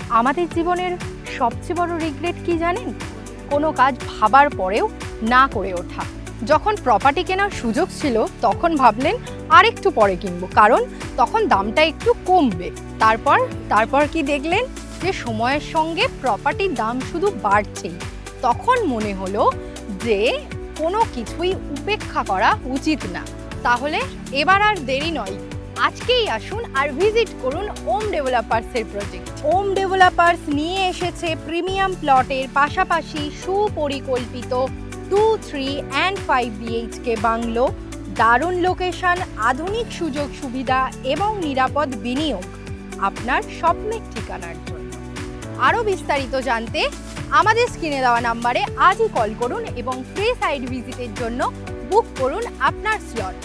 আমাদের জীবনের সবচেয়ে বড় রিগ্রেট কি জানেন? কোনো কাজ ভাবার পরেও না করে ওঠা। যখন প্রপার্টি কেনার সুযোগ ছিল তখন ভাবলেন আরেকটু পরে কিনবো, কারণ তখন দামটা একটু কমবে। তারপর কি দেখলেন যে সময়ের সঙ্গে প্রপার্টির দাম শুধু বাড়ছেই। তখন মনে হলো যে কোনো কিছুই উপেক্ষা করা উচিত না। তাহলে এবার আর দেরি নয়, আজকেই আসুন আর ভিজিট করুন ওম ডেভেলপার্সের প্রজেক্ট। ওম ডেভেলপার্স নিয়ে এসেছে প্রিমিয়াম প্লটের পাশাপাশি সুপরিকল্পিত 2, 3 and 5 BHK বাংলো, দারুণ লোকেশন, আধুনিক সুযোগ সুবিধা এবং নিরাপদ বিনিয়োগ আপনার স্বপ্নের ঠিকানার জন্য। আরও বিস্তারিত জানতে আমাদের স্ক্রিনে দেওয়া নাম্বারে আজই কল করুন এবং ফ্রি সাইট ভিজিটের জন্য বুক করুন আপনার স্লট।